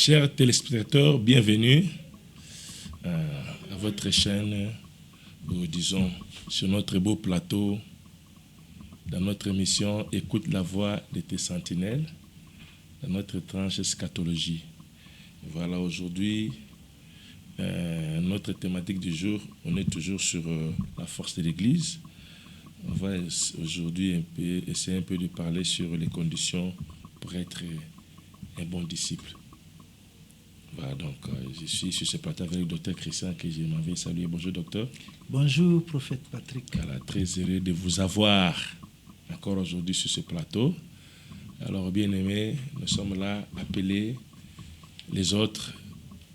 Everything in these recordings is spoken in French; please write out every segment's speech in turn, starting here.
Chers téléspectateurs, bienvenue à votre chaîne, ou disons sur notre beau plateau, dans notre émission Écoute la voix de tes sentinelles, dans notre tranche eschatologie. Voilà, aujourd'hui, notre thématique du jour, on est toujours sur la force de l'Église. On va aujourd'hui essayer un peu de parler sur les conditions pour être un bon disciple. Voilà, donc je suis sur ce plateau avec le docteur Christian que je m'avais salué. Bonjour docteur. Bonjour prophète Patrick. Voilà, très heureux de vous avoir encore aujourd'hui sur ce plateau. Alors bien aimés, nous sommes là appelés, les autres,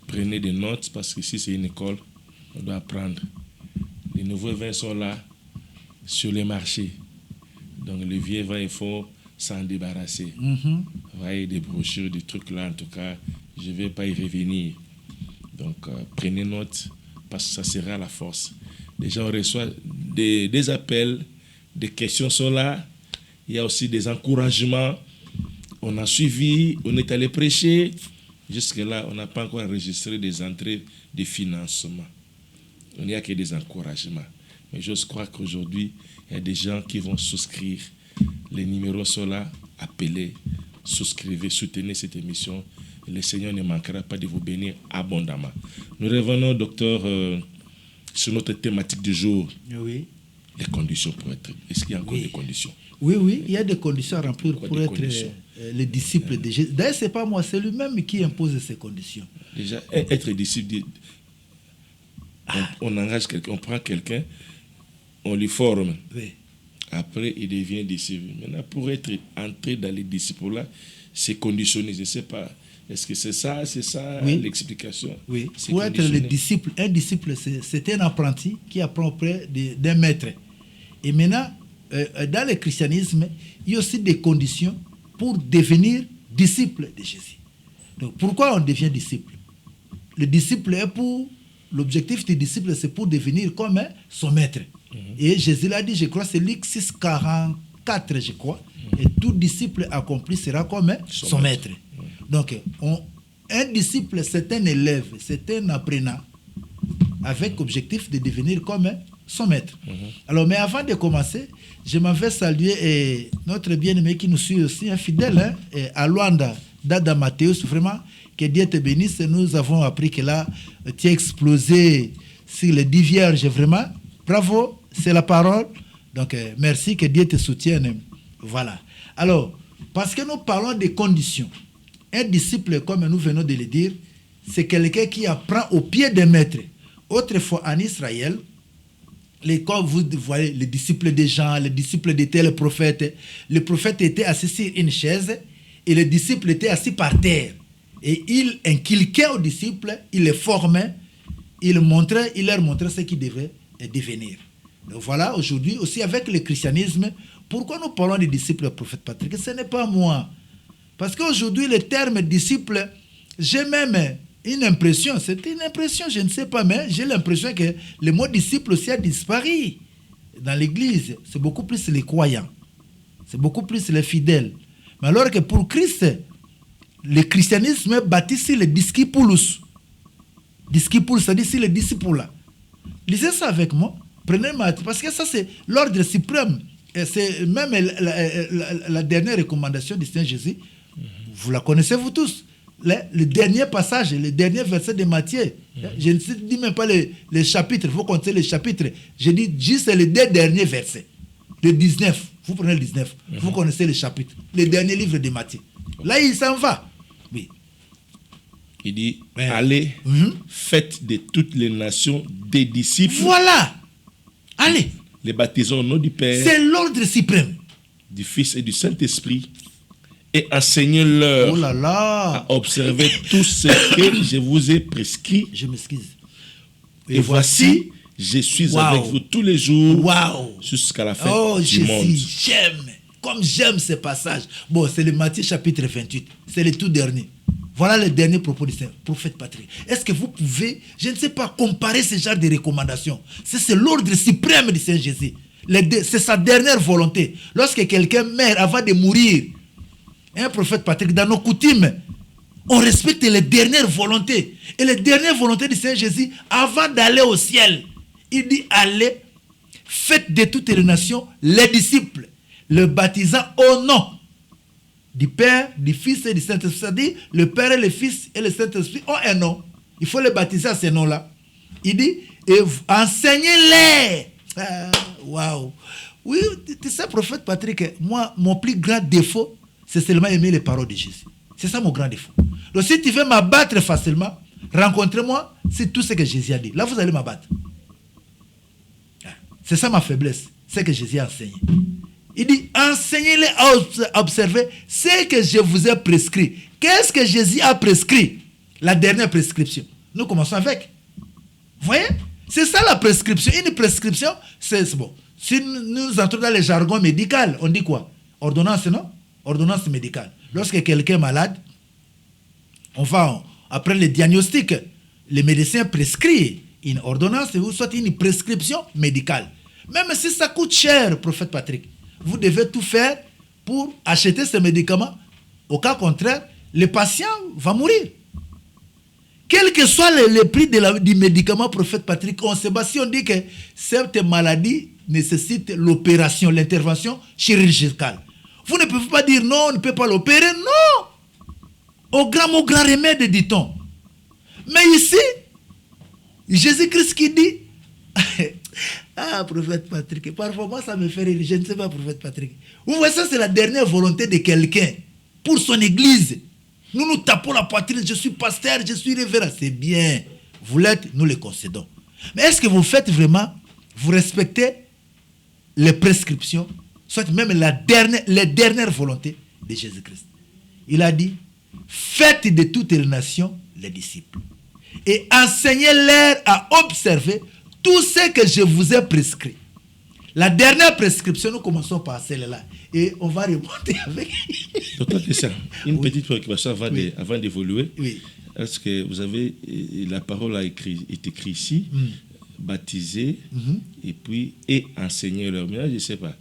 prenez des notes parce qu'ici c'est une école, on doit apprendre. Les nouveaux vins sont là sur les marchés. Donc les vieux vins, il faut s'en débarrasser. Vous voyez, des brochures, des trucs là, en tout cas, je ne vais pas y revenir. Donc prenez note parce que ça sera la force. Les gens reçoivent des appels, des questions sont là. Il y a aussi des encouragements. On a suivi, on est allé prêcher. Jusque-là, on n'a pas encore enregistré des entrées de financement. Il n'y a que des encouragements. Mais j'ose croire qu'aujourd'hui, il y a des gens qui vont souscrire. Les numéros sont là, appelez, souscrivez, soutenez cette émission. Le Seigneur ne manquera pas de vous bénir abondamment. Nous revenons, docteur, sur notre thématique du jour. Oui. Les conditions pour être... Est-ce qu'il y a encore des conditions? Oui, il y a des conditions à remplir pour être le disciple de Jésus. D'ailleurs, ce n'est pas moi, c'est lui-même qui impose ces conditions. Déjà, être disciple, on engage quelqu'un, on prend quelqu'un, on lui forme. Oui. Après, il devient disciple. Maintenant, pour être entré dans les disciples-là, c'est conditionné. Je ne sais pas. Est-ce que c'est ça oui. L'explication? Oui. Pour être le disciple, un disciple, c'est un apprenti qui apprend auprès d'un maître. Et maintenant, dans le christianisme, il y a aussi des conditions pour devenir disciple de Jésus. Donc, pourquoi on devient disciple? Le disciple est pour... L'objectif du disciple, c'est pour devenir comme son maître. Et Jésus l'a dit, je crois, c'est Luc 6, 44, je crois. Et tout disciple accompli sera comme son maître. Donc, un disciple, c'est un élève, c'est un apprenant, avec objectif de devenir comme son maître. Alors, mais avant de commencer, je m'en vais saluer notre bien-aimé qui nous suit aussi, un fidèle, à Luanda, Dada Mathéus, vraiment, que Dieu te bénisse. Nous avons appris que là, tu as explosé sur les 10 vierges, vraiment. Bravo, c'est la parole. Donc, merci, que Dieu te soutienne. Voilà. Alors, parce que nous parlons des conditions. Un disciple, comme nous venons de le dire, c'est quelqu'un qui apprend au pied des maîtres. Autrefois, en Israël, comme vous voyez, les disciples de Jean, les disciples de tel prophète, le prophète était assis sur une chaise et le disciple était assis par terre. Et il inculquait aux disciples, il les formait, il leur montrait ce qu'ils devaient devenir. Donc voilà, aujourd'hui, aussi avec le christianisme, pourquoi nous parlons des disciples du prophète Patrick? Ce n'est pas moi. Parce qu'aujourd'hui, le terme disciple, j'ai même une impression, c'est une impression, je ne sais pas, mais j'ai l'impression que le mot disciple aussi a disparu dans l'Église. C'est beaucoup plus les croyants, c'est beaucoup plus les fidèles. Mais alors que pour Christ, le christianisme est bâti sur le discipulus. Discipulus, c'est-à-dire sur le disciple. Lisez ça avec moi. Prenez Matthieu, parce que ça, c'est l'ordre suprême. Et c'est même la dernière recommandation du Seigneur Jésus. Vous la connaissez, vous tous. Le dernier passage, le dernier verset de Matthieu. Je ne dis même pas les chapitres. Il faut compter les chapitres. Je dis juste les 2 derniers versets. Le 19. Vous prenez le 19. Vous connaissez les chapitres. Le dernier livre de Matthieu. Là, il s'en va. Oui. Il dit, allez, faites de toutes les nations des disciples. Voilà. Allez. Les baptisons au nom du Père. C'est l'ordre suprême. Du Fils et du Saint-Esprit. Et enseignez-leur à observer tout ce que je vous ai prescrit. Je m'excuse. Et voici, je suis avec vous tous les jours jusqu'à la fin du monde. Comme j'aime ce passage. Bon, c'est le Matthieu chapitre 28. C'est le tout dernier. Voilà le dernier propos du prophète Patrick. Est-ce que vous pouvez, je ne sais pas, comparer ce genre de recommandations? C'est l'ordre suprême du Seigneur Jésus. C'est sa dernière volonté. Lorsque quelqu'un meurt avant de mourir, un prophète Patrick, dans nos coutumes, on respecte les dernières volontés. Et les dernières volontés du Seigneur Jésus, avant d'aller au ciel, il dit, allez, faites de toutes les nations les disciples, le baptisant au nom du Père, du Fils et du Saint-Esprit. C'est-à-dire, le Père et le Fils et le Saint-Esprit ont un nom. Il faut les baptiser à ces noms-là. Il dit, et enseignez-les. Waouh. Oui, tu sais, prophète Patrick, moi, mon plus grand défaut, c'est seulement aimer les paroles de Jésus. C'est ça mon grand défaut. Donc, si tu veux m'abattre facilement, rencontrez-moi, c'est tout ce que Jésus a dit. Là, vous allez m'abattre. C'est ça ma faiblesse, c'est que Jésus a enseigné. Il dit, enseignez-les à observer ce que je vous ai prescrit. Qu'est-ce que Jésus a prescrit? La dernière prescription. Nous commençons avec. Vous voyez? C'est ça la prescription. Une prescription, c'est bon. Si nous entrons dans le jargon médical, on dit quoi? Ordonnance, non? Ordonnance médicale. Lorsque quelqu'un est malade, on va, après le diagnostic, les médecins prescrivent une ordonnance ou soit une prescription médicale. Même si ça coûte cher, prophète Patrick, vous devez tout faire pour acheter ce médicament. Au cas contraire, le patient va mourir. Quel que soit le prix du médicament, prophète Patrick, on se bat si on dit que cette maladie nécessite l'opération, l'intervention chirurgicale. Vous ne pouvez pas dire non, on ne peut pas l'opérer. Non. Au grand remède, dit-on. Mais ici, Jésus-Christ qui dit, ah, prophète Patrick, parfois moi ça me fait rire, je ne sais pas, prophète Patrick. Vous voyez, ça c'est la dernière volonté de quelqu'un pour son église. Nous nous tapons la poitrine, je suis pasteur, je suis révérend. C'est bien, vous l'êtes, nous le concédons. Mais est-ce que vous faites vraiment, vous respectez les prescriptions, soit même les dernières volontés de Jésus-Christ? Il a dit, faites de toutes les nations les disciples et enseignez-leur à observer tout ce que je vous ai prescrit. La dernière prescription, nous commençons par celle-là. Et on va remonter avec... Docteur Christian, une petite préoccupation avant d'évoluer. Oui. Est-ce que vous avez... La parole est écrite ici, baptiser, et puis enseigner leur. Mais là, je ne sais pas.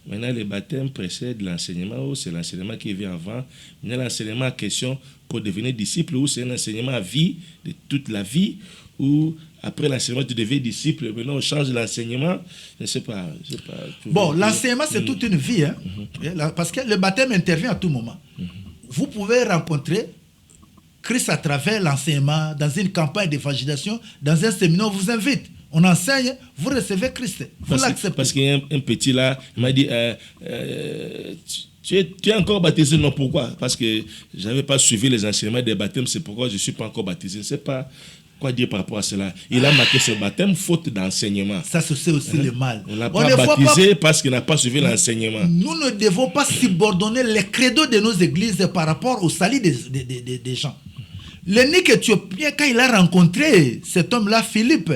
Maintenant, le baptême précède l'enseignement, ou c'est l'enseignement qui vient avant. Maintenant, l'enseignement en question pour devenir disciple, ou c'est un enseignement à vie, de toute la vie, ou après l'enseignement, tu deviens disciple, maintenant on change l'enseignement. Je ne sais pas. Bon, l'enseignement, c'est toute une vie. Hein? Parce que le baptême intervient à tout moment. Vous pouvez rencontrer Christ à travers l'enseignement, dans une campagne d'évangélisation, dans un séminaire, on vous invite. On enseigne, vous recevez Christ. Vous l'acceptez. Parce qu'il y a un petit là, il m'a dit, tu es encore baptisé, non? Pourquoi? Parce que je n'avais pas suivi les enseignements des baptêmes, c'est pourquoi je ne suis pas encore baptisé. Je ne sais pas quoi dire par rapport à cela. Il a marqué ce baptême faute d'enseignement. Ça, c'est aussi le mal. On ne l'a pas baptisé parce qu'il n'a pas suivi l'enseignement. Nous ne devons pas subordonner les credos de nos églises par rapport au salut des gens. L'énigme éthiopien, quand il a rencontré cet homme-là, Philippe,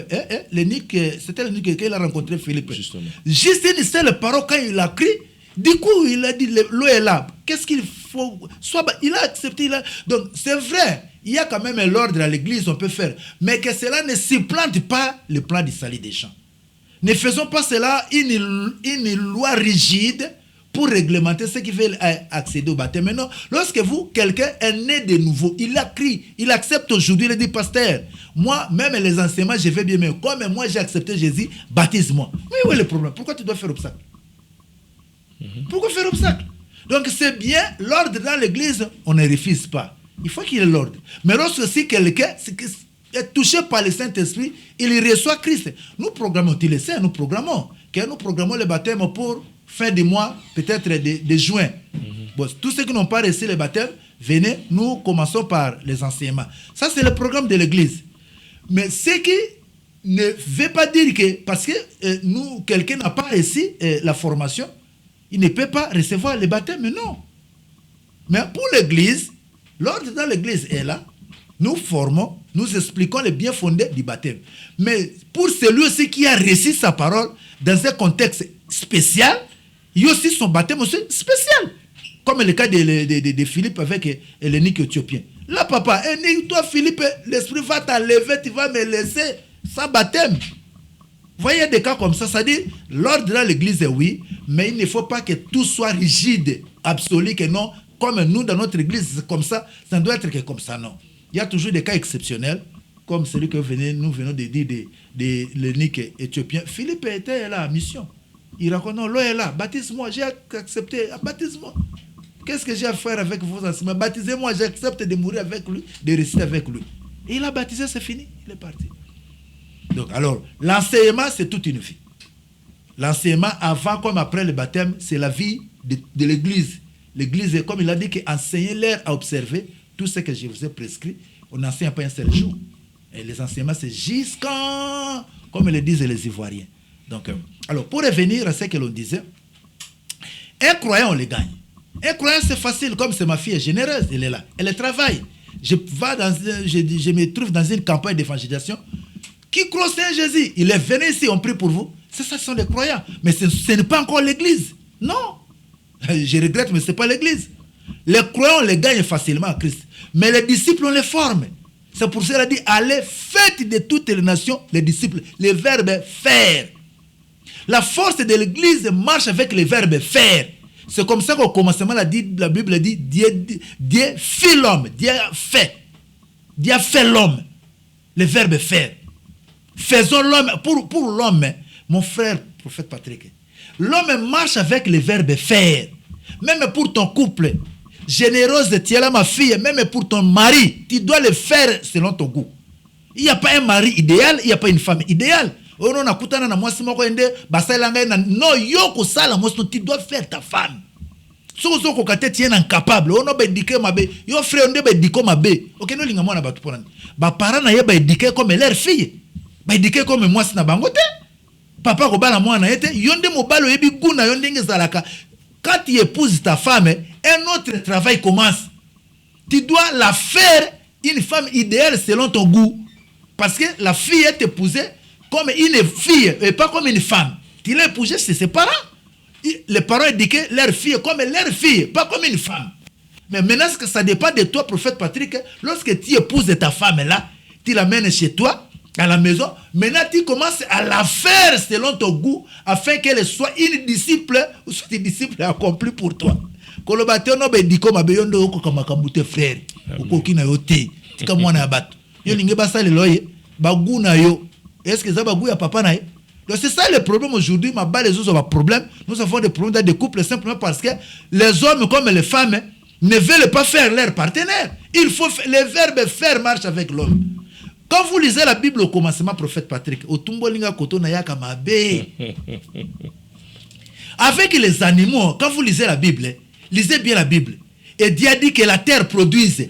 c'était l'énigme qu'il a rencontré Philippe. Justement. Juste une seule parole, quand il a crié, du coup, il a dit, l'eau est là. Qu'est-ce qu'il faut? Il a accepté. Donc, c'est vrai, il y a quand même l'ordre à l'église, on peut faire. Mais que cela ne supplante pas le plan du salut des gens. Ne faisons pas cela une loi rigide pour réglementer ceux qui veulent accéder au baptême. Mais non, lorsque quelqu'un est né de nouveau, il a crié, il accepte aujourd'hui, il dit, pasteur, moi, même les enseignements, je vais bien, mais comme moi j'ai accepté Jésus, baptise-moi. Mais où est le problème? Pourquoi tu dois faire obstacle? Pourquoi faire obstacle? Donc c'est bien, l'ordre dans l'église, on ne refuse pas. Il faut qu'il y ait l'ordre. Mais lorsque si quelqu'un est touché par le Saint-Esprit, il reçoit Christ. Nous programmons, tu le sais, nous programmons le baptême pour fin du mois, peut-être de juin. Bon, tous ceux qui n'ont pas reçu le baptême, venez, nous commençons par les enseignements. Ça, c'est le programme de l'église. Mais ce qui ne veut pas dire que, parce que quelqu'un n'a pas reçu la formation, il ne peut pas recevoir le baptême, mais non. Mais pour l'église, l'ordre dans l'église est là. Nous formons, nous expliquons les bien fondés du baptême. Mais pour celui aussi qui a reçu sa parole dans un contexte spécial, il y a aussi son baptême aussi spécial. Comme le cas de Philippe avec l'énigme éthiopien. Là, papa, toi Philippe, l'esprit va t'enlever, tu vas me laisser sans baptême. Vous voyez des cas comme ça, c'est-à-dire, l'ordre dans l'église est oui, mais il ne faut pas que tout soit rigide, absolu, que non, comme nous dans notre église, c'est comme ça, ça ne doit être que comme ça, non. Il y a toujours des cas exceptionnels, comme celui que nous venons de dire de l'eunuque éthiopien. Philippe était là en mission. Il raconte, non, l'eau est là, baptise-moi, j'ai accepté, baptise-moi. Qu'est-ce que j'ai à faire avec vos enseignements? Baptisez-moi, j'accepte de mourir avec lui, de réciter avec lui. Et il a baptisé, c'est fini, il est parti. Donc, alors, l'enseignement, c'est toute une vie. L'enseignement, avant comme après le baptême, c'est la vie de l'Église. L'Église, comme il a dit, enseignez-leur à observer tout ce que je vous ai prescrit. On n'enseigne pas un seul jour. Et les enseignements, c'est jusqu'en, comme le disent les Ivoiriens. Donc, alors, pour revenir à ce que l'on disait, un croyant, on le gagne. Un croyant, c'est facile, comme c'est ma fille est généreuse, elle est là, elle travaille. Je me trouve dans une campagne d'évangélisation. Qui croit en Jésus? Il est venu ici, on prie pour vous. C'est ça, ce sont des croyants. Mais ce n'est pas encore l'église. Non. Je regrette, mais ce n'est pas l'église. Les croyants, on les gagne facilement à Christ. Mais les disciples, on les forme. C'est pour ça qu'il a dit, allez, faites de toutes les nations les disciples. Le verbe faire. La force de l'église marche avec le verbe faire. C'est comme ça qu'au commencement, la Bible dit, Dieu fit l'homme. Dieu a fait. Dieu a fait l'homme. Le verbe faire. Faisons l'homme. Pour l'homme, mon frère, prophète Patrick, l'homme marche avec le verbe faire. Même pour ton couple, généreuse, tu es là ma fille, même pour ton mari, tu dois le faire selon ton goût. Il n'y a pas un mari idéal, il n'y a pas une femme idéale. Non, tu dois faire ta femme. Si tu es incapable, tu dois éduquer ma bé. Yo frère, on doit éduquer ma bé. Ok, nous linga mwana batu ponani. Ba parents na yeba éduquer comme leur fille. Ba éduquer comme moi na bangote. Papa ko bala mwana yete, yonde mobalo yebi guna yonde ngezalaka. Quand tu épouses ta femme, un autre travail commence. Tu dois la faire une femme idéale selon ton goût. Parce que la fille est épousée comme une fille et pas comme une femme. Tu l'as épousée, c'est ses parents. Les parents éduquaient leur fille comme leur fille, pas comme une femme. Mais maintenant, ça dépend de toi, prophète Patrick. Lorsque tu épouses ta femme là, tu l'amènes chez toi, à la maison. Maintenant, tu commences à la faire selon ton goût, afin qu'elle soit une disciple, ou soit une disciple accomplie pour toi. Kolobateur no be diko mabeyondo oko kamakamute frère. Oko kina yote. Tika mwana abato. Yo linge basale loye, bagou na yo. Est-ce que ça bagou ya papa na ye? Donc c'est ça le problème aujourd'hui, ma bas les autres ont un problème. Nous avons des problèmes dans des couples simplement parce que les hommes comme les femmes ne veulent pas faire leur partenaire. Il faut le verbe faire marche avec l'homme. Quand vous lisez la Bible au commencement, prophète Patrick, au Tumbolinga Koto Nayaka Mabe, avec les animaux, quand vous lisez la Bible, lisez bien la Bible. Et Dieu a dit que la terre produise.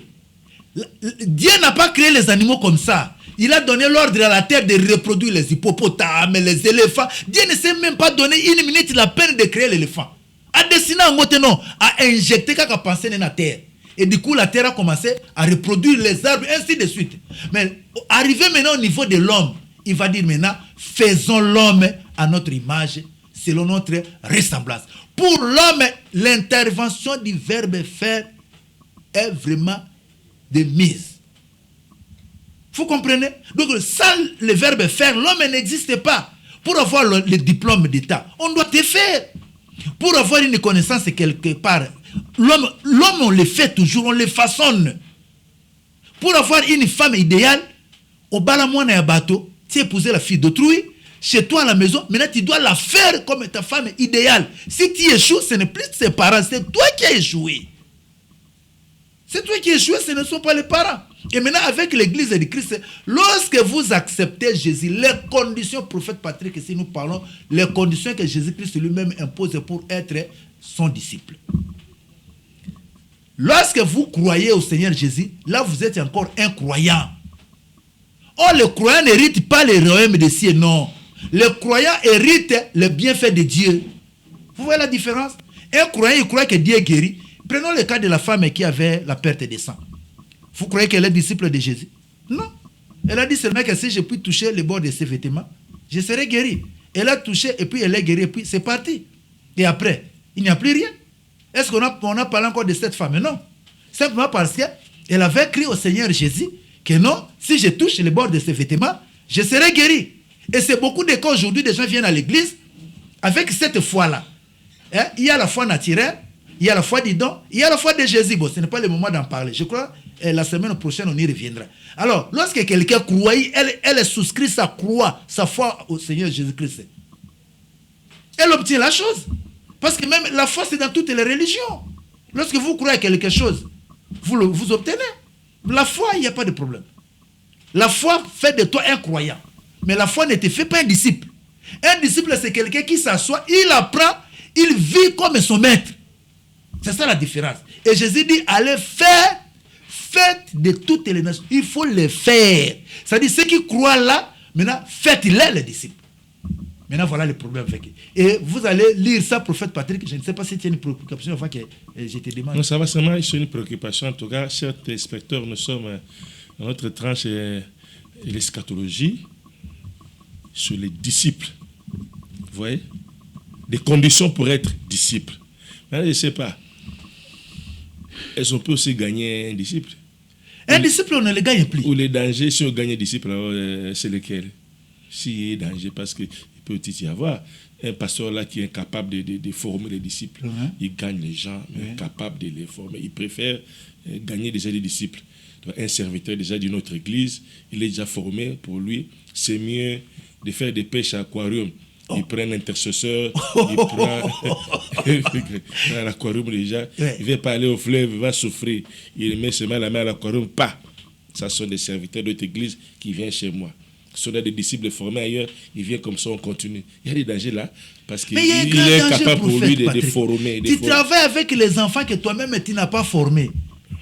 Dieu n'a pas créé les animaux comme ça. Il a donné l'ordre à la terre de reproduire les hippopotames, les éléphants. Dieu ne s'est même pas donné une minute la peine de créer l'éléphant. A dessiné un mot, non, a injecté qu'à penser dans la terre. Et du coup, la terre a commencé à reproduire les arbres, ainsi de suite. Mais arrivé maintenant au niveau de l'homme, il va dire maintenant, faisons l'homme à notre image, selon notre ressemblance. Pour l'homme, l'intervention du verbe faire est vraiment de mise. Vous comprenez? Donc, sans le verbe faire, l'homme n'existe pas. Pour avoir le diplôme d'État, on doit te faire. Pour avoir une connaissance quelque part, l'homme, on le fait toujours, on le façonne. Pour avoir une femme idéale, au balamouana ya bateau, tu épouses la fille d'autrui, chez toi à la maison, maintenant tu dois la faire comme ta femme idéale. Si tu échoues, ce n'est plus tes parents, c'est toi qui as échoué. C'est toi qui as échoué, ce ne sont pas les parents. Et maintenant, avec l'église de Christ, lorsque vous acceptez Jésus, les conditions, prophète Patrick, si nous parlons, les conditions que Jésus-Christ lui-même impose pour être son disciple. Lorsque vous croyez au Seigneur Jésus, là vous êtes encore un croyant. Or, le croyant n'hérite pas le royaume des cieux, non. Le croyant hérite le bienfait de Dieu. Vous voyez la différence? Un croyant, il croit que Dieu est guéri. Prenons le cas de la femme qui avait la perte de sang. Vous croyez qu'elle est disciple de Jésus? Non. Elle a dit seulement que si je puis toucher le bord de ses vêtements, je serai guéri. Elle a touché et puis elle est guérie et puis c'est parti. Et après, il n'y a plus rien. Est-ce qu'on a parlé encore de cette femme? Non. Simplement parce qu'elle avait crié au Seigneur Jésus que non, si je touche le bord de ses vêtements, je serai guéri. Et c'est beaucoup de cas aujourd'hui, des gens viennent à l'église avec cette foi-là. Il y a la foi naturelle, Il y a la foi du don, il y a la foi de Jésus. Bon, ce n'est pas le moment d'en parler. Je crois la semaine prochaine, on y reviendra. Alors, lorsque quelqu'un croit, elle souscrit sa croix, sa foi au Seigneur Jésus-Christ. Elle obtient la chose. Parce que même la foi, c'est dans toutes les religions. Lorsque vous croyez à quelque chose, vous obtenez. La foi, il n'y a pas de problème. La foi fait de toi un croyant. Mais la foi ne te fait pas un disciple. Un disciple, c'est quelqu'un qui s'assoit, il apprend, il vit comme son maître. C'est ça la différence. Et Jésus dit, allez faire, faites de toutes les nations. Il faut les faire. C'est-à-dire, ceux qui croient là, maintenant, faites-les les disciples. Maintenant, voilà le problème avec eux. Et vous allez lire ça, prophète Patrick. Je ne sais pas si tu as une préoccupation avant que je te demande. Non, ça va seulement, c'est une préoccupation. En tout cas, chers téléspectateurs, nous sommes dans notre tranche l'eschatologie sur les disciples. Vous voyez? Des conditions pour être disciple. Mais je ne sais pas. Est-ce qu'on peut aussi gagner un disciple? Un disciple, on ne le gagne plus. Ou les dangers, si on gagne un disciple, c'est lequel? S'il y a danger, parce qu'il peut y avoir un pasteur là qui est incapable de former les disciples. Il gagne les gens, mais incapable de les former. Il préfère gagner déjà des disciples. Donc, un serviteur déjà d'une autre église, il est déjà formé. Pour lui, c'est mieux de faire des pêches à aquarium. Il prend un intercesseur, il prend l'aquarium déjà, il ne va pas aller au fleuve, il va souffrir. Il met seulement la main à l'aquarium, pas. Ce sont des serviteurs d'autres églises qui viennent chez moi. Si on a des disciples formés ailleurs, ils viennent comme ça, on continue. Il y a des dangers là, parce qu'il est capable pour lui de former. Tu travailles avec les enfants que toi-même tu n'as pas formés.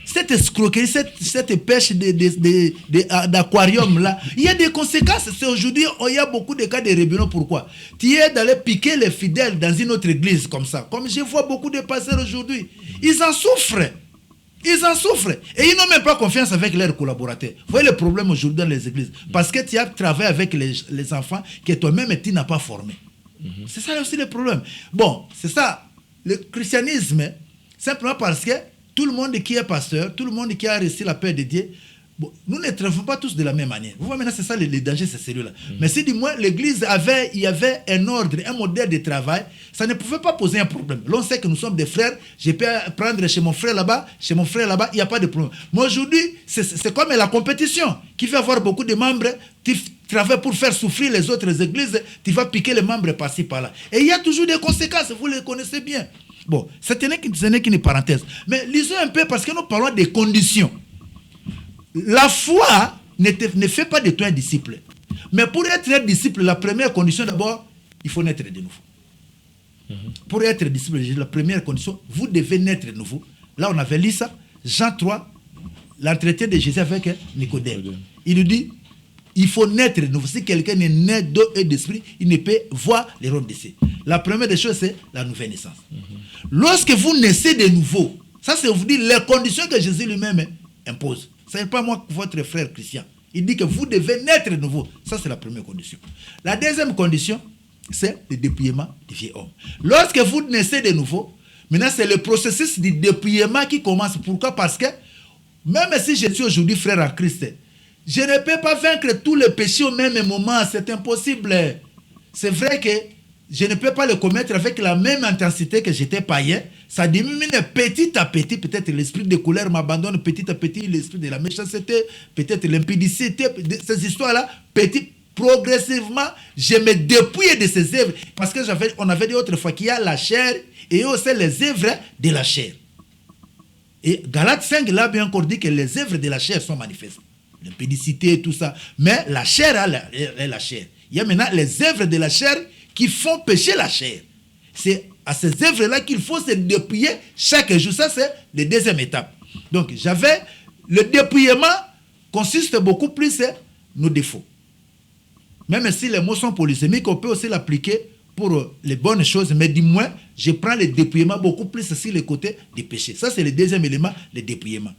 Cette escroquerie, cette pêche d'aquarium là, il y a des conséquences. C'est aujourd'hui, il y a beaucoup de cas de rébellion. Pourquoi? Tu es d'aller piquer les fidèles dans une autre église comme ça. Comme je vois beaucoup de pasteurs aujourd'hui, ils en souffrent. Ils en souffrent. Et ils n'ont même pas confiance avec leurs collaborateurs. Vous voyez le problème aujourd'hui dans les églises. Parce que tu as travaillé avec les enfants que toi-même tu n'as pas formés. C'est ça aussi le problème. Bon, c'est ça. Le christianisme, simplement parce que tout le monde qui est pasteur, tout le monde qui a reçu la paix de Dieu, bon, nous ne travaillons pas tous de la même manière. Vous voyez maintenant, c'est ça le danger, c'est celui-là. Mais si du moins l'église il y avait un ordre, un modèle de travail, ça ne pouvait pas poser un problème. L'on sait que nous sommes des frères, je peux prendre chez mon frère là-bas, il n'y a pas de problème. Mais aujourd'hui, c'est comme la compétition qui fait avoir beaucoup de membres. Tu travailles pour faire souffrir les autres églises, tu vas piquer les membres par-ci, par-là. Et il y a toujours des conséquences, vous les connaissez bien. Bon, ce n'est qu'une parenthèse. Mais lisons un peu parce que nous parlons des conditions. La foi ne fait pas de toi un disciple. Mais pour être un disciple, la première condition d'abord, il faut naître de nouveau. Pour être disciple, la première condition, vous devez naître de nouveau. Là, on avait lu ça. Jean 3, l'entretien de Jésus avec Nicodème. Il nous dit, il faut naître de nouveau. Si quelqu'un est né d'eau et d'esprit, il ne peut voir les royaumes des cieux. La première des choses, c'est la nouvelle naissance. Lorsque vous naissez de nouveau, ça c'est vous dire les conditions que Jésus lui-même impose. Ce n'est pas moi, votre frère Christian. Il dit que vous devez naître de nouveau. Ça c'est la première condition. La deuxième condition, c'est le dépouillement du vieil homme. Lorsque vous naissez de nouveau, maintenant c'est le processus du dépouillement qui commence. Pourquoi? Parce que même si je suis aujourd'hui frère en Christ, je ne peux pas vaincre tous les péchés au même moment. C'est impossible. C'est vrai que je ne peux pas le commettre avec la même intensité que j'étais païen. Ça diminue petit à petit. Peut-être l'esprit de colère m'abandonne petit à petit. L'esprit de la méchanceté, peut-être l'impudicité, ces histoires-là, progressivement, je me dépouille de ces œuvres. Parce que on avait dit autrefois qu'il y a la chair et aussi les œuvres de la chair. Et Galates 5, là, bien encore dit que les œuvres de la chair sont manifestes. L'impudicité, tout ça. Mais la chair est la chair. Il y a maintenant les œuvres de la chair qui font pécher la chair. C'est à ces œuvres-là qu'il faut se dépouiller chaque jour. Ça, c'est la deuxième étape. Donc, le dépouillement consiste beaucoup plus sur nos défauts. Même si les mots sont polysémiques, on peut aussi l'appliquer pour les bonnes choses, mais du moins, je prends le dépouillement beaucoup plus sur le côté du péché. Ça, c'est le deuxième élément, le dépouillement.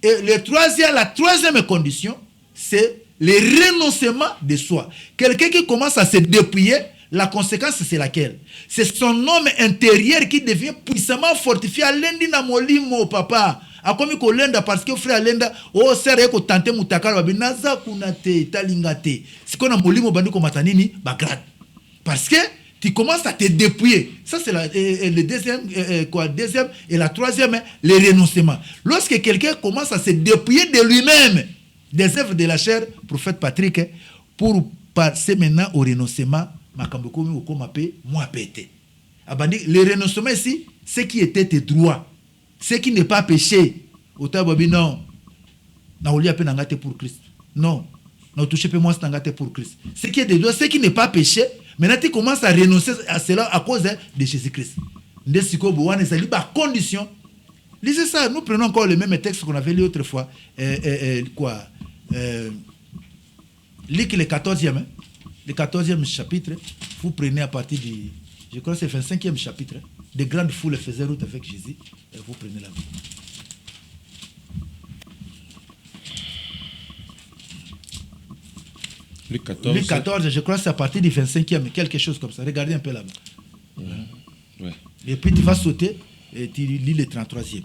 Et la troisième condition, c'est le renoncement de soi. Quelqu'un qui commence à se dépouiller, la conséquence, c'est laquelle? C'est son homme intérieur qui devient puissamment fortifié. Alendi na molimo, papa. Akomi ko lenda parce que frère lenda, oh sere eko tante mutakala babi naza kunate talingate. Siko na molimo bandi ko matanini bagrade. Parce que tu commences à te dépouiller. Ça, c'est le deuxième, deuxième et la troisième, hein, le renoncement. Lorsque quelqu'un commence à se dépouiller de lui-même, des œuvres de la chair, prophète Patrick, hein, pour passer maintenant au renoncement, le renoncement ici, ce qui était tes droits, ce qui n'est pas péché. Non, pour Christ. Non, touchez pas moi pour Christ. Ce qui est des droits, ce qui n'est pas péché, maintenant tu commences à renoncer à cela à cause de Jésus-Christ. Condition. Lisez ça, nous prenons encore le même texte qu'on avait lu autrefois. Ligue le 14e. Le 14e chapitre, vous prenez à partir du, je crois que c'est le 25e chapitre, de grandes foules faisaient route avec Jésus, et vous prenez là-bas. Le 14. Le 14, je crois que c'est à partir du 25e, quelque chose comme ça. Regardez un peu là-bas. Ouais. Et puis tu vas sauter et tu lis le 33e.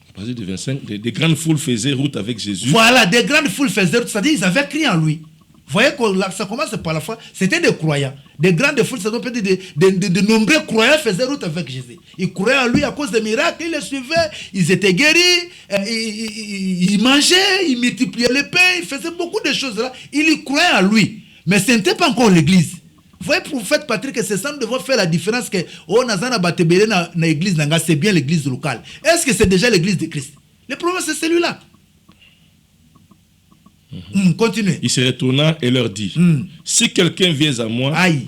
À partir du 25, des grandes foules faisaient route avec Jésus. Voilà, des grandes foules faisaient route, c'est-à-dire ils avaient crié en lui. Vous voyez que ça commence par la foi. C'était des croyants. Des grandes foules, ça doit peut dire de nombreux croyants faisaient route avec Jésus. Ils croyaient en lui à cause des miracles, ils le suivaient, ils étaient guéris, ils mangeaient, ils multipliaient les pains, ils faisaient beaucoup de choses là. Ils croyaient en lui. Mais ce n'était pas encore l'église. Vous voyez, prophète Patrick, c'est ça, nous devons faire la différence que l'église, c'est bien l'église locale. Est-ce que c'est déjà l'église de Christ? Le problème, c'est celui-là. Continuez. Il se retourna et leur dit, si quelqu'un vient à moi, aïe,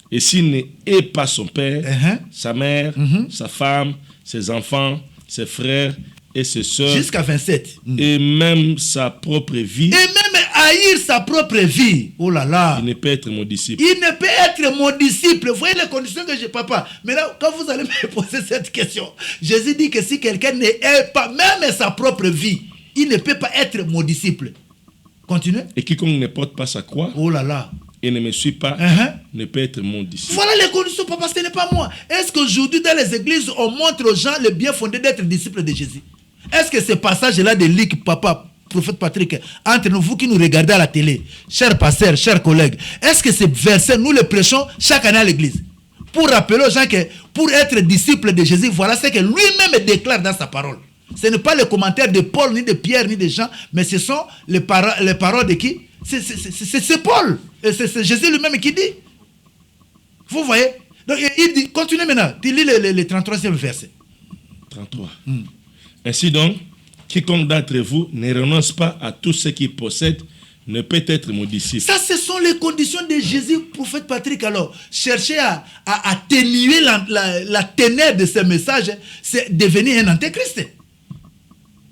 et s'il n'est pas son père, sa mère, sa femme, ses enfants, ses frères et ses soeurs, jusqu'à 27, et même sa propre vie, et même haïr sa propre vie, oh là là, il ne peut être mon disciple. Il ne peut être mon disciple. Vous voyez les conditions que j'ai, papa. Maintenant, quand vous allez me poser cette question, Jésus dit que si quelqu'un n'est pas même sa propre vie, il ne peut pas être mon disciple. Continuez. Et quiconque ne porte pas sa croix, oh là là, et ne me suit pas, ne peut être mon disciple. Voilà les conditions, papa, ce n'est pas moi. Est-ce qu'aujourd'hui, dans les églises, on montre aux gens le bien fondé d'être disciple de Jésus? Est-ce que ce passage-là de Luc, papa, prophète Patrick, entre nous, vous qui nous regardez à la télé, chers pasteurs, chers collègues, est-ce que ces versets, nous les prêchons chaque année à l'église? Pour rappeler aux gens que pour être disciple de Jésus, voilà ce que lui-même déclare dans sa parole. Ce n'est pas le commentaire de Paul, ni de Pierre, ni de Jean, mais ce sont les paroles de qui? C'est Paul. Et c'est Jésus lui-même qui dit. Vous voyez? Donc il dit, continuez maintenant. Tu lis le 33e verset. 33. Ainsi donc, quiconque d'entre vous ne renonce pas à tout ce qu'il possède ne peut être mon disciple. Ça, ce sont les conditions de Jésus, prophète Patrick. Alors, chercher à atténuer la ténèbre de ce message, c'est devenir un antéchrist.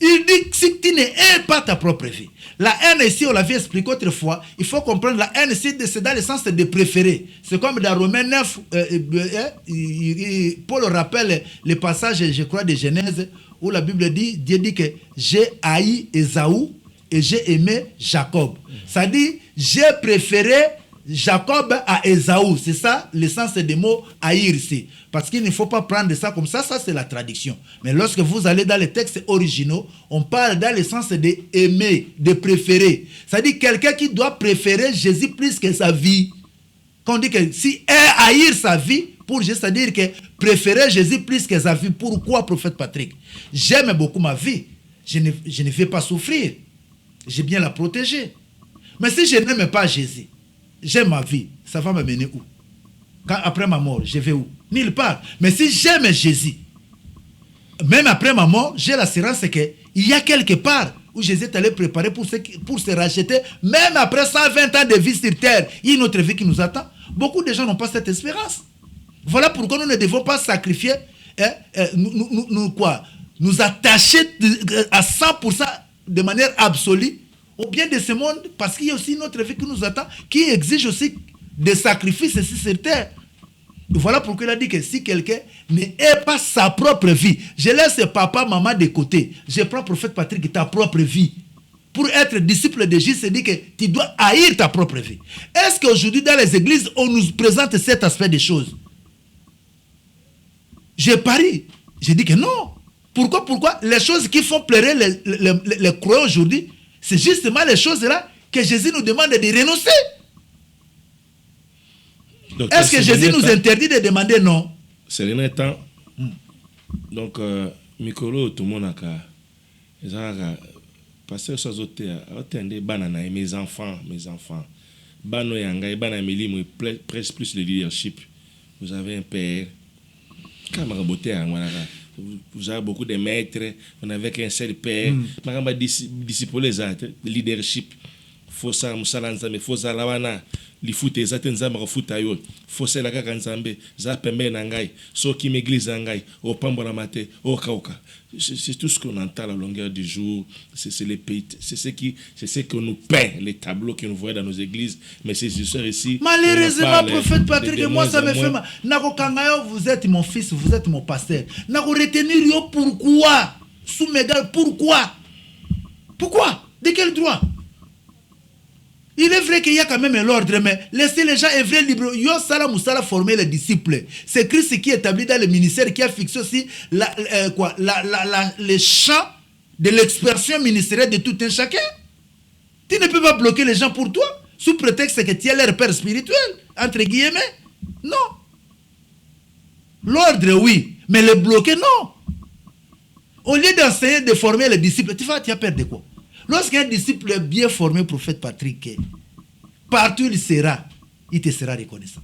Il dit que si tu n'es pas ta propre vie. La haine ici, on l'avait expliqué autrefois, il faut comprendre la haine ici, c'est dans le sens de préférer. C'est comme dans Romains 9, Paul rappelle le passage, je crois, de Genèse, où la Bible dit, Dieu dit que j'ai haï Ésaü et j'ai aimé Jacob. Ça dit, j'ai préféré Jacob à Ésaü. C'est ça le sens des mots haïr ici. Parce qu'il ne faut pas prendre ça comme ça, ça c'est la traduction. Mais lorsque vous allez dans les textes originaux, on parle dans le sens d'aimer, de préférer. Ça dit quelqu'un qui doit préférer Jésus plus que sa vie. Quand on dit que si haïr sa vie, pour Jésus, c'est-à-dire que préférer Jésus plus que sa vie. Pourquoi, prophète Patrick? J'aime beaucoup ma vie. Je ne vais pas souffrir. J'ai bien la protéger. Mais si je n'aime pas Jésus, j'aime ma vie, ça va me mener où? Après ma mort, je vais où? Nulle part. Mais si j'aime Jésus, même après ma mort, j'ai l'assurance qu'il y a quelque part où Jésus est allé préparer pour se racheter, même après 120 ans de vie sur terre. Il y a une autre vie qui nous attend. Beaucoup de gens n'ont pas cette espérance. Voilà pourquoi nous ne devons pas sacrifier, nous attacher à 100% de manière absolue au bien de ce monde, parce qu'il y a aussi une autre vie qui nous attend, qui exige aussi des sacrifices ici sur terre. Voilà pourquoi il a dit que si quelqu'un n'est pas sa propre vie, je laisse papa, maman de côté, je prends prophète Patrick, ta propre vie. Pour être disciple de Jésus, c'est dit que tu dois haïr ta propre vie. Est-ce qu'aujourd'hui dans les églises, on nous présente cet aspect des choses? Je parie, je dis que non. Pourquoi les choses qui font pleurer les croyants aujourd'hui, c'est justement les choses là que Jésus nous demande de renoncer. Donc, est-ce que Jésus nous interdit de demander non? C'est le temps. Donc, Mikolo, tout le monde a parce que ça attendez banana mes enfants. Bano yanga bana meli presque plus le leadership. Vous avez un père. Vous avez beaucoup de maîtres, on avait qu'un seul père. Maramba disciple les autres, leadership. Faut ça musalanza faut ça lawana. Li foute zaten zamba futa yo. Faut ça la kaka nzambe, za pembe na ngai, so ki m'église ngai, au pambola maté, au kauka. C'est tout ce qu'on entend à la longueur du jour. C'est les pays, c'est ce que nous peint les tableaux que nous voyons dans nos églises. Mais ces histoires ici. Malheureusement, prophète Patrick, moi ça me fait mal. Nako Kangayo, vous êtes mon fils, vous êtes mon pasteur. Nako retenir yo pourquoi? Sous mégal, pourquoi? Pourquoi? De quel droit? Il est vrai qu'il y a quand même l'ordre, mais laissez les gens œuvrer libre. Yo Salah Moussala former les disciples. C'est Christ qui est établi dans le ministère, qui a fixé aussi les champs de l'expression ministérielle de tout un chacun. Tu ne peux pas bloquer les gens pour toi, sous prétexte que tu es leur père spirituel, entre guillemets. Non. L'ordre, oui, mais le bloquer, non. Au lieu d'enseigner, de former les disciples, tu as peur de quoi? Lorsqu'un disciple est bien formé, prophète Patrick, partout il sera, il te sera reconnaissant.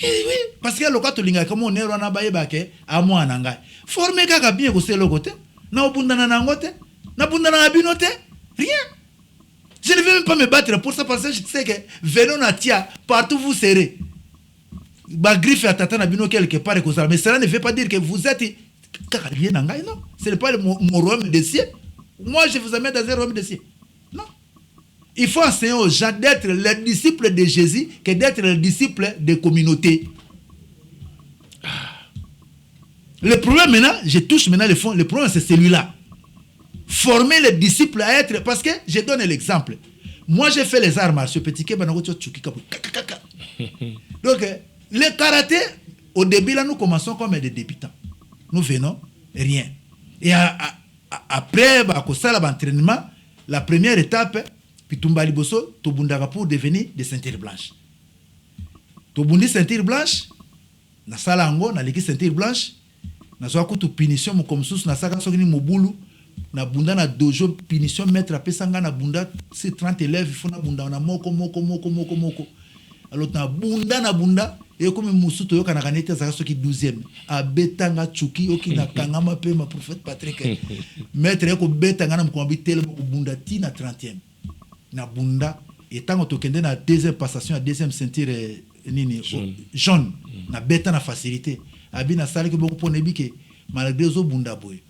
Et oui, parce que le cas de comme on est en abaye à moi en anglais. Formé kaka bien que c'est le côté, na obundana nangote, na bundana binote, rien. Je ne vais même pas me battre pour ça parce que je sais que venons à tia, partout vous serez. Ba griffe à tata na bino quelque part que ça, mais cela ne veut pas dire que vous êtes kaka bien nangai, non. Ce n'est pas mon royaume des cieux. Moi, je vous amène dans un royaume de ciel. Non. Il faut enseigner aux gens d'être les disciples de Jésus que d'être les disciples des communautés. Le problème maintenant, je touche maintenant le fond, le problème c'est celui-là. Former les disciples à être, parce que je donne l'exemple. Moi, j'ai fait les arts martiaux, petit que donc le karaté, au début là, nous commençons comme des débutants. Nous venons, rien. Et après l'entraînement, la première étape, puis Tumba Liboso, Tobundaka pour devenir des ceintures blanches. Tobundi ceinture blanche, na sala ango, na leki ceinture blanche, na soa kutu punition mo comme sous na saka sokini mobulu, na bunda na dojo punition mettre après sanga na bunda, c'est 30 élèves, il faut na bunda na moko. Alors na bunda, et comme musuto yo kana kanete za soki 12e, a betanga chuki oki na kangama pe ma prophète Patrick. Mettre ko betanga na mkombi tele ko bunda ti na 30e. Na bunda et tant que tu na deuxième passation à deuxième ceinture nini jaune na beta na facilité abi na sala ke beaucoup pour nebike malgré zo bunda boy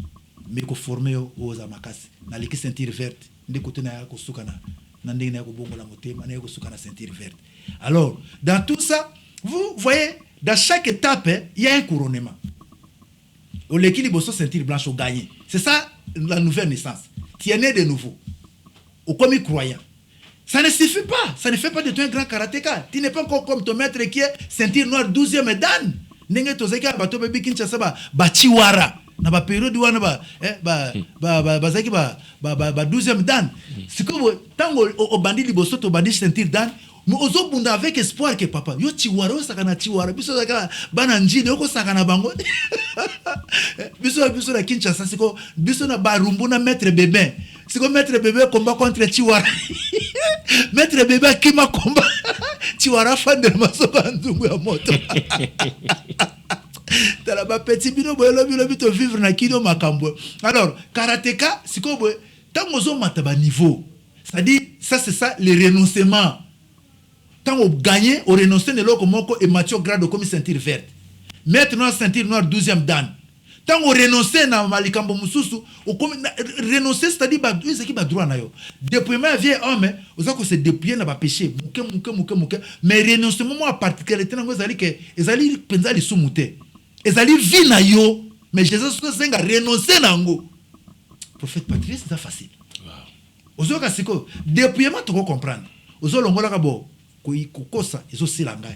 mais ko former aux amakasi na leki ceinture verte de côté na ko sukana na ndenge na ko bongo la motema na ko sukana ceinture verte. Alors dans tout ça vous voyez dans chaque étape il y a un couronnement. Au leki liboso ceinture blanche au gagné. C'est ça la nouvelle naissance. Tu es né de nouveau. Au comme croyant. Ça ne suffit pas. Ça ne fait pas de toi un grand karatéka. Tu n'es pas encore comme ton maître qui est ceinture noire 12e dan. Nenge tozeki bato bebi Kinshasa ba chiwara. Na ba période wana ba zaki ba 12e dan. C'est comme tango au bandi liboso to bandi ceinture dan. Mais ozo bunda avec espoir que papa yo chiwara sakana chiwara biso zaka bana njini oko sakana bango. Biso na Kinshasa siko biso na barumbu na maître bébé. C'est comme mettre bébé combat contre Chiwara. Mettre bébé qui m'a combat. Chiwara fan de Masoba Nzungu ya moto. Tala ba petit bino boyelo bito vivre na kino makambo. Alors, karatéka, c'est comme tant ozo mataba niveau. C'est-à-dire ça c'est ça le renoncement. Tant on gagne, on renonce ne loko moko et Mathieu grade comme ceinture verte. Mettre notre ceinture noire 12e dan. Tant on renonce na malikambo mususu, on renoncer c'est-à-dire ba qui ba droit na yo. Depuis ma vie homme, ozako se dépouiller na ba péché, muke mais renoncement moi particularité na ngozali que ezali penza li sumute. Ezali vie na yo, mais Jésus senga renoncer nango. Prophète Patrice c'est facile. Wow. Ozaka siko dépouillement to comprendre. Ozolongola ka bo kokosa ezo silanga.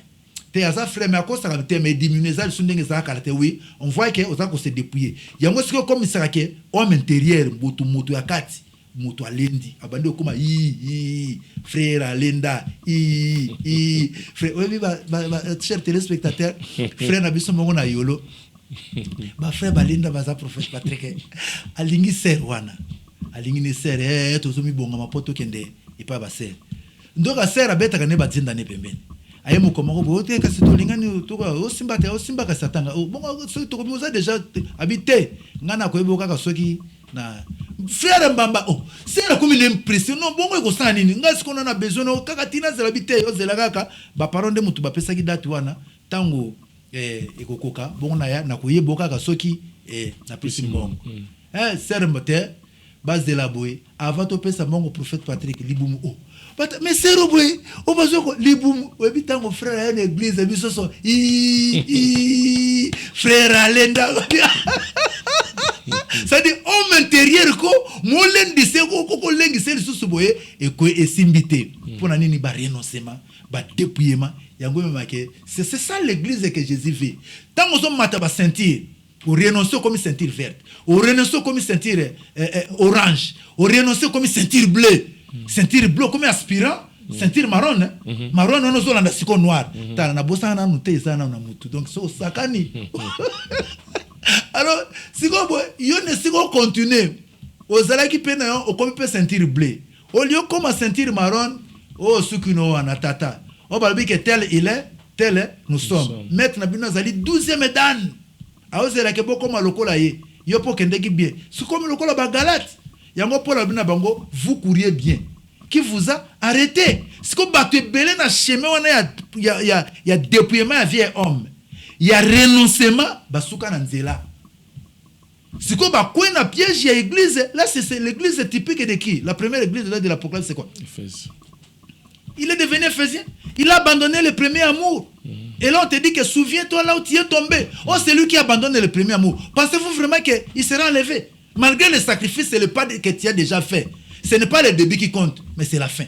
Te aza frère mais akosa ka te mais diminuer ça sundenge za karate oui, on voit que ozako se dépouiller. Yango siko comme ça que homme intérieur mutu ya kati. moto alendi abandi okoma frère alenda frère oui cher téléspectateur frère na biso mongo na yolo ba frère balenda baza prophète Patrick alingi ser wana alingi ne ser tozomi bonga mapoto kende ipa ba ser ndoka ser abeta kane batinda ne pembeni aye mokomoko bote kasi tolingani toka osimba ka satanga bongo so to komoza déjà habité ngana ko eboka ka soki na frère mbamba c'est comme une impression non bongo ko sana nini ngasi kona na besoin no kaka tina zela bité yo zela kaka ba parole de mutu ba pesa ki date wana tango ekokoka bongo na ya na koyeboka ka soki na pesi mbongo ser mbote base de la boy avant to pesa mbongo prophète Patrick libumu mais c'est roboy o bazoko libumu webi tango frère en église biso so frère alenda ça dit homme intérieur ko molendi se ko lengi se lisusu boye e ko esimbité pona nini ba renoncement ba dépouillement yango me marqué c'est ça l'église que Jésus veut tango so mata ba sentir au renoncer comme sentir verte au renoncer comme sentir orange au renoncer comme sentir bleu sentir bleu comme aspirant sentir marron marron non zo landa siko noir tala na bosana na nute sana na mutu donc so sakani alors siko boy yo ne siko continuer ozala ki pena yo o comme peut sentir bleu au lieu comme sentir marron sukino wana tata on va dire que tel il est tel nous sommes maître na bino zali 12e dan aozela ke boko malokola ye yo po kende ki bien c'est comme lokola ba galate yango po la bina bango vous couriez bien qui vous a arrêté c'est comme battu belé na chemin wana ya dépouillement à vieil homme il y a renoncement basuka na nzela c'est comme ba quoi na piège ya église là c'est l'église typique de qui la première église de l'Apocalypse c'est quoi Éphèse. Il est devenu ephésien. Il a abandonné le premier amour. Et là, on te dit que souviens-toi là où tu es tombé. C'est lui qui a abandonné le premier amour. Pensez-vous vraiment qu'il sera enlevé? Malgré le sacrifice, c'est le pas que tu as déjà fait. Ce n'est pas le début qui compte, mais c'est la fin.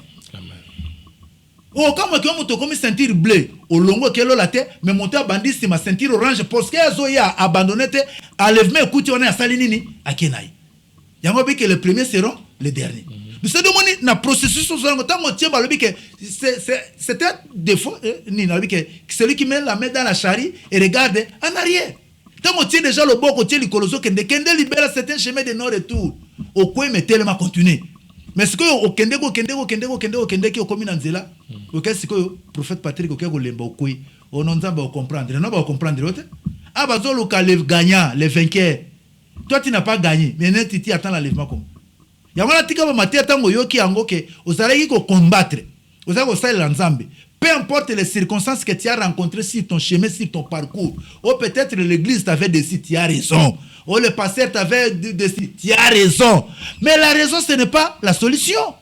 Comme tu as sentir bleu, au longo qui est la tête, mais monter à bandit, c'est ma sentir orange, parce qu'il a abandonné, enlèvement, écoute, on est à Salinini, à Kenaï. Il y a que les premiers seront les derniers. Mais c'est de mon processus c'est un défaut celui qui met la main dans la charrie et regarde en arrière. Tant qu'on tient déjà le bon côté du colosso kende libère certains chemins de non-retour. Au quoi mais tellement continuer. Mais ce que au kende qui au commune nzela. OK c'est que prophète Patrick OK ko lemba au quoi. On n'entend pas comprendre. Non pas comprendre l'autre. Ah bazo le gagnant, les vainqueurs. Toi tu n'as pas gagné. Mais tu attends l'enlèvement comme. Yamana tika ba matia tango yoki yango ke ozalaki ko combattre ozako salela nzambe peu importe les circonstances que tu as rencontrées sur ton chemin sur ton parcours ou peut-être l'église t'avait décidé tu as raison ou le pasteur t'avait décidé tu as raison mais la raison ce n'est pas la solution.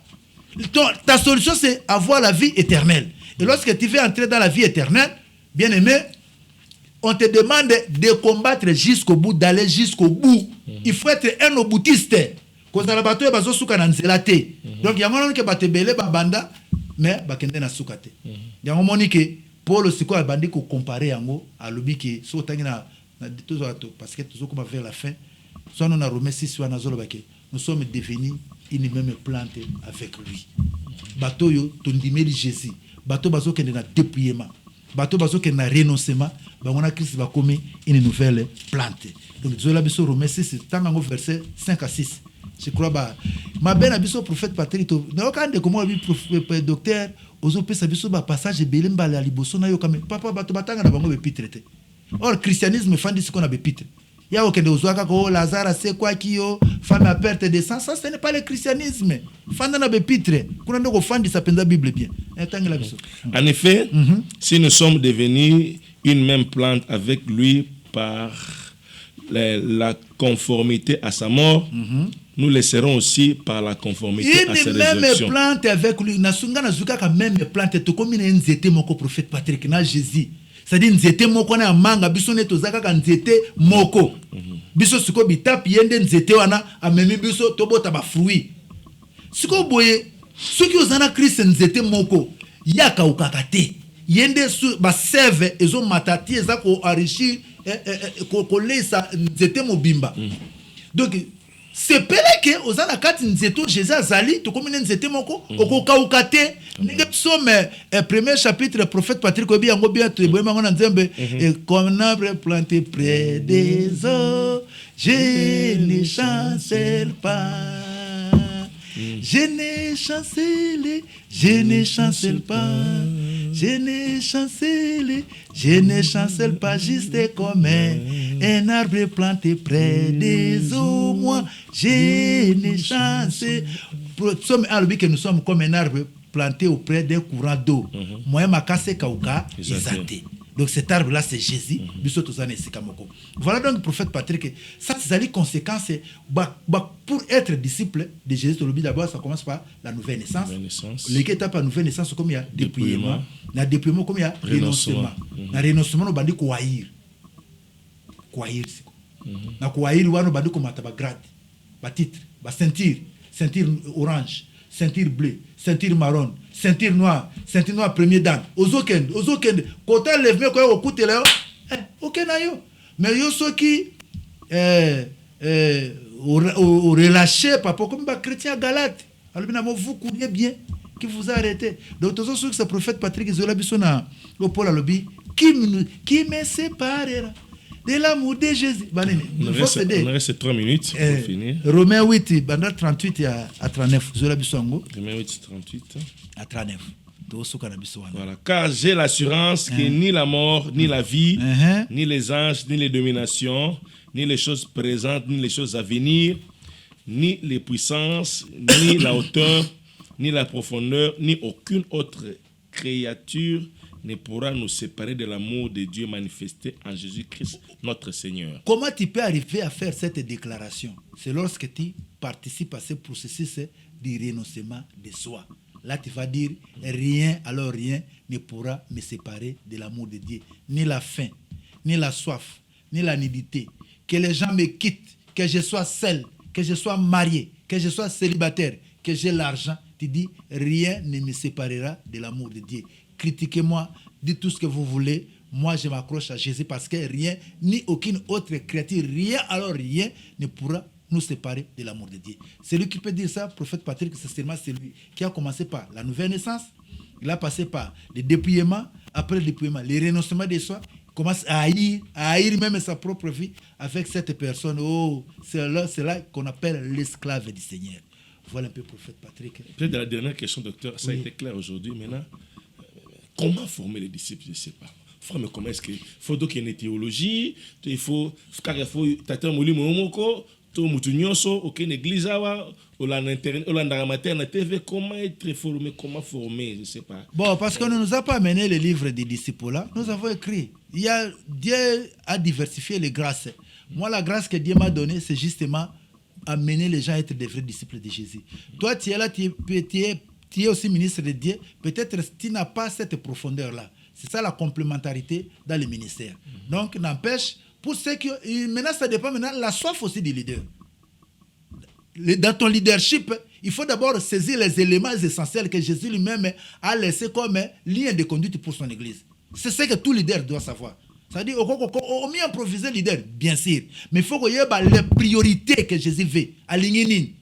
Ta solution c'est avoir la vie éternelle et lorsque tu veux entrer dans la vie éternelle bien aimé on te demande de combattre jusqu'au bout d'aller jusqu'au bout. Il faut être un oboutiste. Kozala bato ya bazo suka na nzela te. Donc yango non ke batebele babanda mais bakende na suka te. Yango moni ke Paul siko abandi ko comparer yango alobi ke so tangi na tous autres parce que toujours comme vers la fin soit on a Romains 6 wana zolo bake nous sommes devenus une même plante avec lui. Bato yo tondimeli Jésus. Bato bazo kende na dépouillement. Bato bazo kende na renoncement. Bangona Christ va comme une nouvelle plante. Donc zola biso Romains 6 tango verset 5 à 6. Je crois ba ma ben abiso prophète Patrick to na okande comment bi prophète docteur ozo pesa biso ba passage belemba la liboso na yo comme papa bato batanga na bango be pitrete. Or christianisme fandi ce qu'on a be pitre. Ya okende ozo aka ko Lazare c'est quoi qui yo femme à perte de sang ça ce n'est pas le christianisme. Fanda na be pitre. Kuna ndoko fandi ça penza Bible bien. Tangi la biso. En effet, si nous sommes devenus une même plante avec lui par la conformité à sa mort, nous le serons aussi par la conformité à sa résurrection. Une même plante avec lui. Nasunga nazuka ka même plante to comme une nzete moko prophète Patrick na Jésus. C'est-à-dire nzete moko na manga biso ne tozaka ka nzete moko. Biso siko bitapi yende nzete wana amemi biso tobota ba fruit. Siko boye soki ozana Christ nzete moko yaka ukakate. Yende su ba serve ezo matati ezako enrichir ko lesa nzete mobimba. Donc c'est pele que aux na kati nzeto Jésus azali to comme nzete moko okokauka te ndenge psaume premier chapitre prophète Patrick obi yango bien to boyema ngona nzembe comme un arbre planté près des eaux je ne chancelle pas. Je ne chancelle, je ne chancelle pas. Je ne chancelle, je ne chancelle pas, juste comme un arbre planté près des eaux. Moi, je ne chancelle. Que nous sommes comme un arbre planté auprès d'un courant d'eau. Moi, ma casse kauka, isate. Donc cet arbre-là, c'est Jésus. Voilà donc le prophète Patrick. Ça, c'est les conséquences. Pour être disciple de Jésus, d'abord, ça commence par la nouvelle naissance. L'étape à nouvelle naissance, comme il y a dépouillement. Dans le dépouillement, comme il y a renoncement. Dans le renoncement, on va dire kouaïr. Kouaïr, c'est quoi? Dans kouaïr, on va dire comme un grade, titre, ceinture orange, ceinture bleue, ceinture marron, ceinture noire premier dan ozokende kota lève mais quoi okute là OK na yo mais yo soki relâché papa comme ba chrétien galate alors bien vous courez bien qui vous arrêtez donc tous ceux que ce prophète Patrick Zola bisona au Paul alobi qui me séparera de l'amour de Jésus. On reste 3 minutes pour finir. Romains 8, 38 à 39. Romains 8, 38 à 39. Voilà. Car j'ai l'assurance que ni la mort, ni la vie, ni les anges, ni les dominations, ni les choses présentes, ni les choses à venir, ni les puissances, ni la hauteur, ni la profondeur, ni aucune autre créature ne pourra nous séparer de l'amour de Dieu manifesté en Jésus-Christ, notre Seigneur. Comment tu peux arriver à faire cette déclaration? C'est lorsque tu participes à ce processus du renoncement de soi. Là, tu vas dire, rien ne pourra me séparer de l'amour de Dieu. Ni la faim, ni la soif, ni la nudité. Que les gens me quittent, que je sois seul, que je sois marié, que je sois célibataire, que j'ai l'argent. Tu dis, rien ne me séparera de l'amour de Dieu. Critiquez-moi, dites tout ce que vous voulez. Moi, je m'accroche à Jésus parce que rien, ni aucune autre créature, rien ne pourra nous séparer de l'amour de Dieu. C'est lui qui peut dire ça, prophète Patrick, c'est seulement celui qui a commencé par la nouvelle naissance, il a passé par le dépouillement, après le dépouillement, le renoncement de soi, il commence à haïr même sa propre vie avec cette personne. Oh, c'est là qu'on appelle l'esclave du Seigneur. Voilà un peu, prophète Patrick. Peut-être la dernière question, docteur, ça a été clair aujourd'hui. Maintenant, comment former les disciples? Je ne sais pas. Mais comment est-ce qu'il faut donc qu'il y ait une théologie? Il faut tata moli momoko to mutunyoso aucune église awa comment être formé, comment former, je ne sais pas. Bon, parce qu'on ne nous a pas amené les livres des disciples là, nous avons écrit. Dieu a diversifié les grâces. Moi, la grâce que Dieu m'a donnée, c'est justement amener les gens à être des vrais disciples de Jésus. Toi, tu es là, tu es aussi ministre de Dieu, peut-être tu n'as pas cette profondeur-là. C'est ça la complémentarité dans le ministère. Donc, n'empêche, pour ceux qui... Maintenant, ça dépend maintenant la soif aussi du leader. Dans ton leadership, il faut d'abord saisir les éléments essentiels que Jésus lui-même a laissés comme ligne de conduite pour son église. C'est ce que tout leader doit savoir. C'est-à-dire, on mieux improviser leader, bien sûr. Mais il faut qu'il y ait les priorités que Jésus veut. Aligner,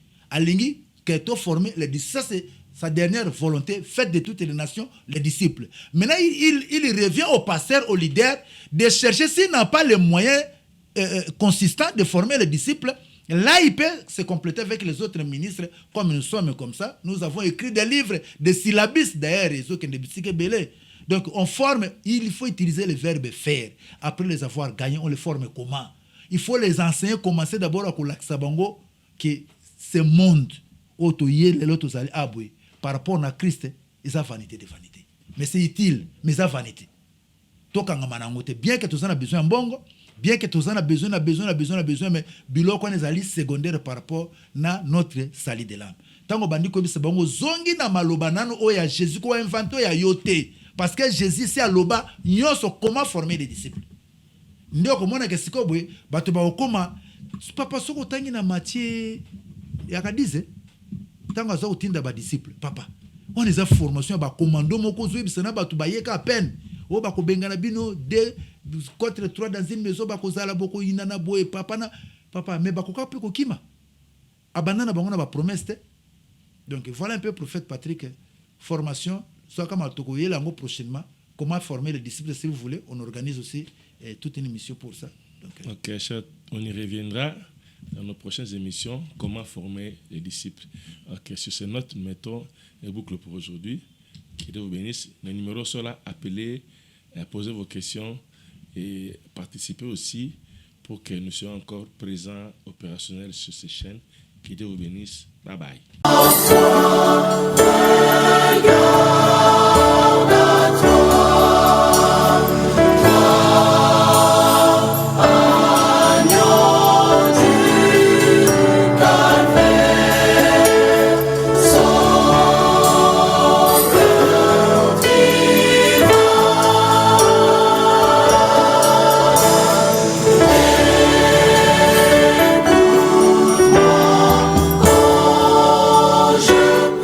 que tu formes les disciples. Ça, c'est sa dernière volonté, faite de toutes les nations, les disciples. Maintenant, il revient au pasteur, au leader, de chercher s'il n'a pas les moyens consistants de former les disciples. Là, il peut se compléter avec les autres ministres, comme nous sommes comme ça. Nous avons écrit des livres, des syllabus d'ailleurs, donc on forme, il faut utiliser le verbe faire. Après les avoir gagnés, on les forme comment? Il faut les enseigner, commencer d'abord à Kolaksabango, que ce monde, par rapport à Christ, ils ont vanité de vanité. Mais c'est utile, mais ils ont vanité. Bien que tous en a besoin de bongo, bien que tous en a besoin, mais biloko on est secondaire par rapport à notre salut de l'âme. Tant que bandi ko bisa bongo zongi na maloba nano oya Jésus ko inventé ya yote parce que Jésus c'est aloba nyonso comment former des disciples. Ndio ko mona ke sikobwe bato ba okoma papa soko tangi na Matthieu yakadize tango azo utinda ba disciple papa on les a formation ba commando moko zo bisana bato ba yeka à peine o ba ko bengana bino 2 contre 3 dans une maison ba ko zala boko inana boye papa mais ba ko ka pe ko kima abandonne la promesse. Donc voilà un peu, prophète Patrick, formation, soit comme à Togoye, l'ango prochainement, comment former les disciples, si vous voulez. On organise aussi toute une émission pour ça. Donc, ok, cher, on y reviendra dans nos prochaines émissions, comment former les disciples. Ok, sur ces notes, nous mettons une boucle pour aujourd'hui. Que Dieu vous bénisse. Le numéro sont là, appelez, posez vos questions et participez aussi pour que nous soyons encore présents, opérationnels sur ces chaînes. Que Dieu vous bénisse. Bye bye.